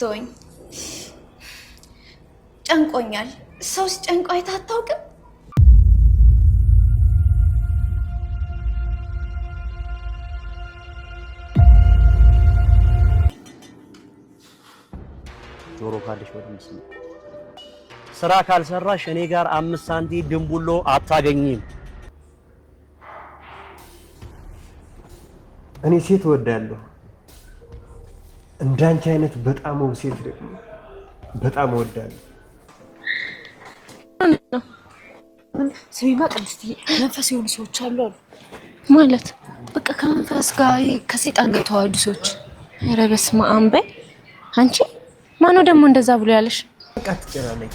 እስክትወኝ ጨንቆኛል። ሰው ሲጨንቀው አይተህ አታውቅም? ጆሮ ካለሽ ወደምስ ስራ ካልሰራሽ እኔ ጋር 5 ሳንቲም ድንቡሎ አታገኝም። እኔ ሴት እወዳለሁ። እንዳንቺ አይነት በጣም ውብ ሴት ደግሞ በጣም እወዳለሁ። ስሚማ ቅድስት፣ መንፈስ የሆኑ ሰዎች አሉ ማለት በቃ ከመንፈስ ጋር ከሰይጣን ጋር የተዋሃዱ ሰዎች። ኧረ በስመ አብ በይ አንቺ። ማነው ደግሞ እንደዛ ብሎ ያለሽ? በቃ አትጨናነቂ፣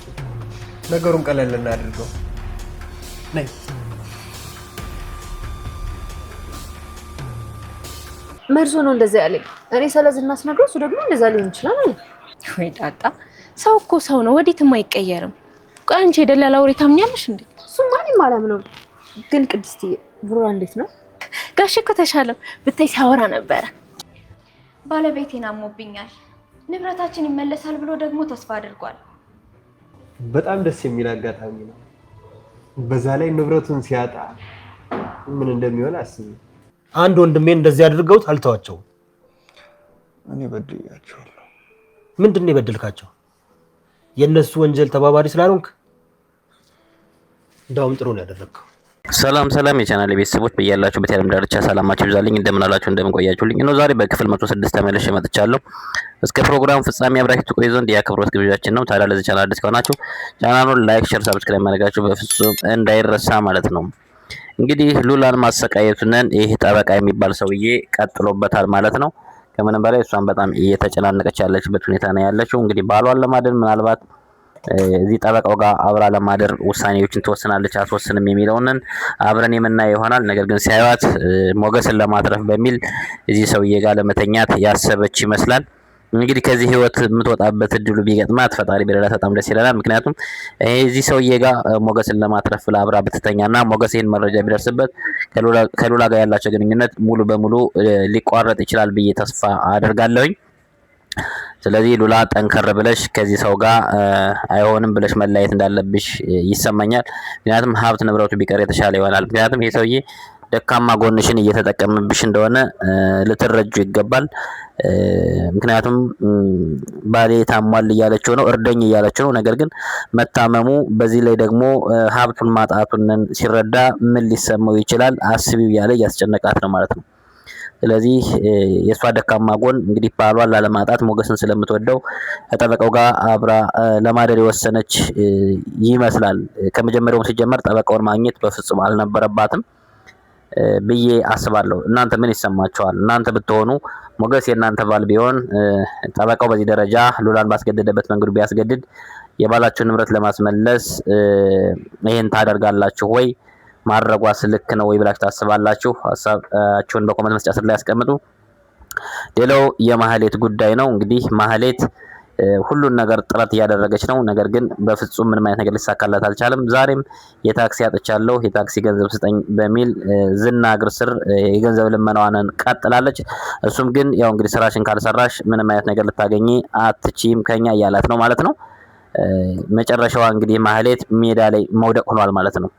ነገሩን ቀለል እናድርገው። ነይ መርዞ ነው እንደዛ ያለኝ። እኔ ስለዝና ስነግረው እሱ ደግሞ እንደዛ ሊሆን ይችላል አለ። ወይ ዳጣ፣ ሰው እኮ ሰው ነው፣ ወዴትም አይቀየርም። ቆይ አንቺ የደላላ ወሬ ታምኛለሽ እንዴ? እሱ ማንም አላምነው። ግን ቅድስትዬ ብሩራ እንዴት ነው? ጋሽ እኮ ተሻለው ብታይ ሲያወራ ነበረ። ባለቤቴን አሞብኛል፣ ንብረታችን ይመለሳል ብሎ ደግሞ ተስፋ አድርጓል። በጣም ደስ የሚል አጋጣሚ ነው። በዛ ላይ ንብረቱን ሲያጣ ምን እንደሚሆን አስቢ። አንድ ወንድሜን እንደዚህ አድርገውት አልተዋቸውም። እኔ በድያቸዋለሁ። ምንድን ነው የበደልካቸው? የነሱ ወንጀል ተባባሪ ስላልሆንክ እንዳውም ጥሩ ነው ያደረግከው። ሰላም የቻናል ቤተሰቦች በያላችሁበት የዓለም ዳርቻ ሰላማችሁ ይብዛልኝ። እንደምን አላችሁ? እንደምን ቆያችሁልኝ? ነው ዛሬ በክፍል 106 ተመልሼ መጥቻለሁ። እስከ ፕሮግራሙ ፍጻሜ አብራችሁ ትቆዩ ዘንድ የአክብሮት ግብዣችን ነው። ታዲያ ለዚህ ቻናል አዲስ ከሆናችሁ ቻናሉን ላይክ፣ ሼር፣ ሰብስክራይብ ማድረጋችሁ በፍጹም እንዳይረሳ ማለት ነው። እንግዲህ ሉላን ማሰቃየቱን ይሄ ጠበቃ የሚባል ሰውዬ ቀጥሎበታል ማለት ነው። ከምንም በላይ እሷን በጣም እየተጨናነቀች ያለችበት ሁኔታ ነው ያለችው። እንግዲህ ባሏን ለማደን ምናልባት እዚህ ጠበቃው ጋር አብራ ለማደር ውሳኔዎችን ትወስናለች አትወስንም የሚለውን አብረን የምናየው ይሆናል። ነገር ግን ሲያዩት ሞገስን ለማትረፍ በሚል እዚህ ሰውዬ ጋር ለመተኛት ያሰበች ይመስላል። እንግዲህ ከዚህ ህይወት የምትወጣበት እድሉ ቢገጥማት ፈጣሪ ቢረዳት በጣም ደስ ይለናል። ምክንያቱም እዚህ ሰውዬ ጋር ሞገስን ለማትረፍ ለአብራ ብትተኛና ሞገስ ይህን መረጃ ቢደርስበት ከሉላ ጋር ያላቸው ግንኙነት ሙሉ በሙሉ ሊቋረጥ ይችላል ብዬ ተስፋ አደርጋለሁኝ። ስለዚህ ሉላ ጠንከር ብለሽ ከዚህ ሰው ጋር አይሆንም ብለሽ መለያየት እንዳለብሽ ይሰማኛል። ምክንያቱም ሀብት ንብረቱ ቢቀር የተሻለ ይሆናል። ምክንያቱም ይሄ ሰውዬ ደካማ ጎንሽን እየተጠቀመብሽ እንደሆነ ልትረጁ ይገባል። ምክንያቱም ባሌ ታሟል እያለችው ነው፣ እርደኝ እያለችው ነው። ነገር ግን መታመሙ በዚህ ላይ ደግሞ ሀብቱን ማጣቱን ሲረዳ ምን ሊሰማው ይችላል? አስቢው ያለ እያስጨነቃት ነው ማለት ነው። ስለዚህ የሷ ደካማ ጎን እንግዲህ ባሏን ላለማጣት ሞገስን ስለምትወደው ከጠበቃው ጋር አብራ ለማደር የወሰነች ይመስላል። ከመጀመሪያውም ሲጀመር ጠበቃውን ማግኘት በፍጹም አልነበረባትም ብዬ አስባለሁ። እናንተ ምን ይሰማችኋል? እናንተ ብትሆኑ ሞገስ የእናንተ ባል ቢሆን ጠበቃው በዚህ ደረጃ ሉላን ባስገደደበት መንገዱ ቢያስገድድ የባላችሁን ንብረት ለማስመለስ ይሄን ታደርጋላችሁ ወይ? ማድረጓስ ልክ ነው ወይ ብላችሁ ታስባላችሁ? ሀሳባችሁን በኮሜንት መስጫ ስር ላይ ያስቀምጡ። ሌላው የማህሌት ጉዳይ ነው። እንግዲህ ማህሌት ሁሉን ነገር ጥረት እያደረገች ነው። ነገር ግን በፍጹም ምንም አይነት ነገር ሊሳካላት አልቻለም። ዛሬም የታክሲ አጥቻለሁ፣ የታክሲ ገንዘብ ስጠኝ በሚል ዝና እግር ስር የገንዘብ ልመናዋን ቀጥላለች። እሱም ግን ያው እንግዲህ ስራሽን ካልሰራሽ ምንም አይነት ነገር ልታገኚ አትችይም ከኛ እያላት ነው ማለት ነው። መጨረሻዋ እንግዲህ ማህሌት ሜዳ ላይ መውደቅ ሆኗል ማለት ነው።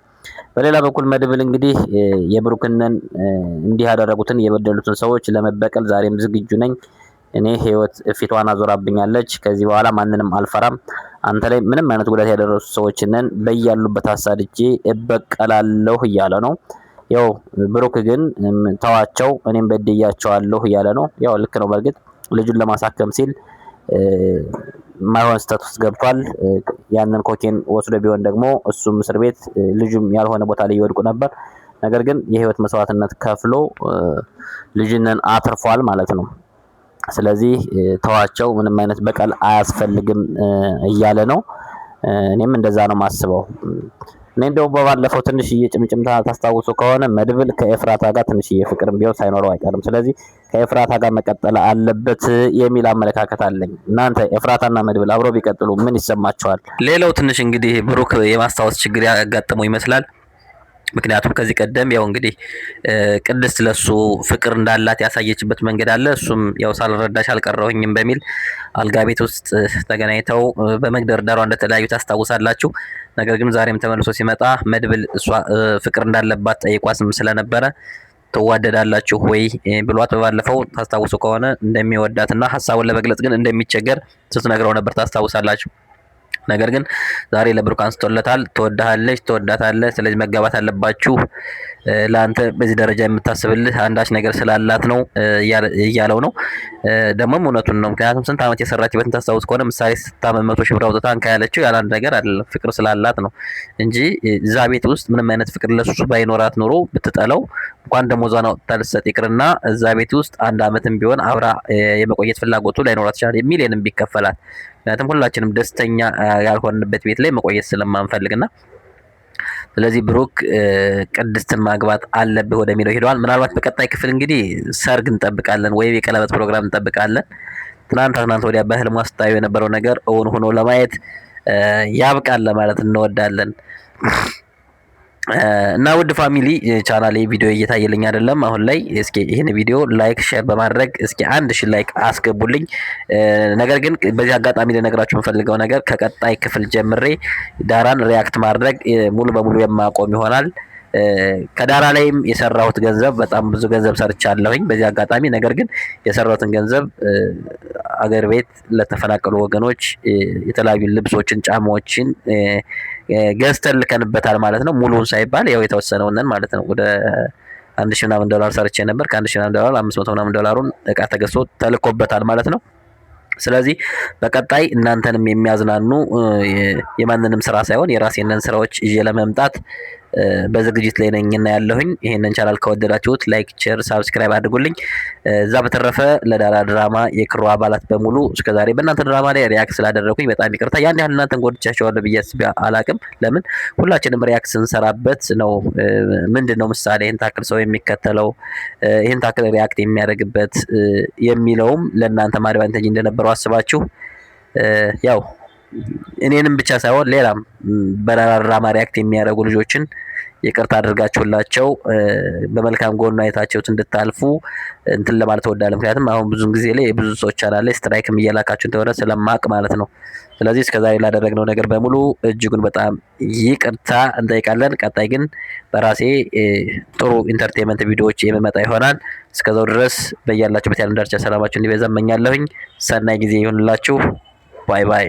በሌላ በኩል መድብል እንግዲህ የብሩክንን እንዲህ ያደረጉትን የበደሉትን ሰዎች ለመበቀል ዛሬም ዝግጁ ነኝ። እኔ ህይወት ፊቷን አዞራብኛለች። ከዚህ በኋላ ማንንም አልፈራም። አንተ ላይ ምንም አይነት ጉዳት ያደረሱ ሰዎችንን በያሉበት አሳድጄ እበቀላለሁ እያለ ነው። ያው ብሩክ ግን ተዋቸው፣ እኔም በድያቸዋለሁ እያለ ነው። ያው ልክ ነው። በርግጥ ልጁን ለማሳከም ሲል ማይሆን ስህተት ውስጥ ገብቷል። ያንን ኮኬን ወስዶ ቢሆን ደግሞ እሱም እስር ቤት ልጁም ያልሆነ ቦታ ላይ ይወድቁ ነበር። ነገር ግን የህይወት መስዋዕትነት ከፍሎ ልጅንን አትርፏል ማለት ነው። ስለዚህ ተዋቸው፣ ምንም አይነት በቀል አያስፈልግም እያለ ነው። እኔም እንደዛ ነው ማስበው። እኔ እንደው በባለፈው ትንሽዬ ጭምጭምታ ታስታውሱ ከሆነ መድብል ከኤፍራታ ጋር ትንሽዬ ፍቅርም ቢሆን ሳይኖረው አይቀርም። ስለዚህ ከኤፍራታ ጋር መቀጠል አለበት የሚል አመለካከት አለኝ። እናንተ ኤፍራታና መድብል አብረው ቢቀጥሉ ምን ይሰማችኋል? ሌላው ትንሽ እንግዲህ ብሩክ የማስታወስ ችግር ያጋጠመው ይመስላል። ምክንያቱም ከዚህ ቀደም ያው እንግዲህ ቅድስት ለሱ ፍቅር እንዳላት ያሳየችበት መንገድ አለ። እሱም ያው ሳልረዳሽ አልቀረሁኝም በሚል አልጋ ቤት ውስጥ ተገናኝተው በመግደርደሯ እንደተለያዩ ታስታውሳላችሁ። ነገር ግን ዛሬም ተመልሶ ሲመጣ መድብል እሷ ፍቅር እንዳለባት ጠይቋስም ስለነበረ ትዋደዳላችሁ ወይ ብሏት በባለፈው ታስታውሱ ከሆነ እንደሚወዳትና ሀሳቡን ለመግለጽ ግን እንደሚቸገር ስትነግረው ነበር ታስታውሳላችሁ። ነገር ግን ዛሬ ለብሩክ አንስቶለታል። ትወዳለች፣ ትወዳታለህ፣ ስለዚህ መጋባት አለባችሁ፣ ለአንተ በዚህ ደረጃ የምታስብልህ አንዳች ነገር ስላላት ነው እያለው ነው። ደግሞም እውነቱን ነው። ምክንያቱም ስንት ዓመት የሰራችበትን ታስታውስ ከሆነ ምሳሌ ስታመም 100 ሺህ ብር አውጥታ እንካ ያለችው ያለ አንድ ነገር አይደለም፣ ፍቅር ስላላት ነው እንጂ እዛ ቤት ውስጥ ምንም አይነት ፍቅር ለሱ ባይኖራት ኖሮ ብትጠለው እንኳን ደሞዟን አውጥታ ልትሰጥ ይቅርና እዛ ቤት ውስጥ አንድ ዓመትም ቢሆን አብራ የመቆየት ፍላጎቱ ላይኖራት ይችላል። ሚሊየንም ቢከፈላት ምክንያቱም ሁላችንም ደስተኛ ያልሆንበት ቤት ላይ መቆየት ስለማንፈልግና ስለዚህ ብሩክ ቅድስትን ማግባት አለብህ ወደሚለው ሄደዋል። ምናልባት በቀጣይ ክፍል እንግዲህ ሰርግ እንጠብቃለን ወይም የቀለበት ፕሮግራም እንጠብቃለን። ትናንት ወዲያ በህልሟ ስታየው የነበረው ነገር እውን ሆኖ ለማየት ያብቃል ለማለት እንወዳለን። እና ውድ ፋሚሊ ቻናሌ ቪዲዮ እየታየልኝ አይደለም አሁን ላይ። እስኪ ይሄን ቪዲዮ ላይክ ሼር በማድረግ እስኪ 1000 ላይክ አስገቡልኝ። ነገር ግን በዚህ አጋጣሚ ልነግራችሁ የምፈልገው ነገር ከቀጣይ ክፍል ጀምሬ ዳራን ሪያክት ማድረግ ሙሉ በሙሉ የማቆም ይሆናል። ከዳራ ላይም የሰራሁት ገንዘብ በጣም ብዙ ገንዘብ ሰርቻለሁኝ በዚህ አጋጣሚ። ነገር ግን የሰራሁትን ገንዘብ አገር ቤት ለተፈናቀሉ ወገኖች የተለያዩ ልብሶችን፣ ጫማዎችን ገዝተን ልከንበታል ማለት ነው። ሙሉውን ሳይባል ያው የተወሰነውን ማለት ነው። ወደ 1000 ምናምን ዶላር ሰርቼ ነበር። ከ1000 ምናምን ዶላር 500 ምናምን ዶላሩን እቃ ተገዝቶ ተልኮበታል ማለት ነው። ስለዚህ በቀጣይ እናንተንም የሚያዝናኑ የማንንም ስራ ሳይሆን የራሴንን ስራዎች ይዤ ለመምጣት በዝግጅት ላይ ነኝና ያለሁኝ። ይሄንን ቻናል ከወደዳችሁት ላይክ፣ ሼር፣ ሳብስክራይብ አድርጉልኝ። እዛ በተረፈ ለዳራ ድራማ የክሩ አባላት በሙሉ እስከዛሬ በእናንተ ድራማ ላይ ሪያክት ስላደረኩኝ በጣም ይቅርታ። ያን ያህል እናንተን ጎድቻችኋለሁ ብዬ አላቅም። ለምን ሁላችንም ሪያክት ስንሰራበት ነው ምንድነው ምሳሌ ይሄን ታክል ሰው የሚከተለው ይሄን ታክል ሪያክት የሚያደርግበት የሚለውም ለእናንተ ማድቫንቴጅ እንደነበረው አስባችሁ ያው እኔንም ብቻ ሳይሆን ሌላም በዳራ ሪያክት የሚያደርጉ ልጆችን ይቅርታ አድርጋችሁላቸው በመልካም ጎን አይታችሁት እንድታልፉ እንትን ለማለት እወዳለሁ። ምክንያቱም አሁን ብዙ ጊዜ ላይ ብዙ ሰዎች አላለ ስትራይክም እየላካችሁ እንደሆነ ስለማቅ ማለት ነው። ስለዚህ እስከዛሬ ላደረግነው ነገር በሙሉ እጅጉን በጣም ይቅርታ እንጠይቃለን። ቀጣይ ግን በራሴ ጥሩ ኢንተርቴይንመንት ቪዲዮዎች የመመጣ ይሆናል። እስከዛው ድረስ በያላችሁበት ያለም ዳርቻ ሰላማችሁ እንዲበዛ እመኛለሁኝ። ሰናይ ጊዜ ይሁንላችሁ። ባይ ባይ።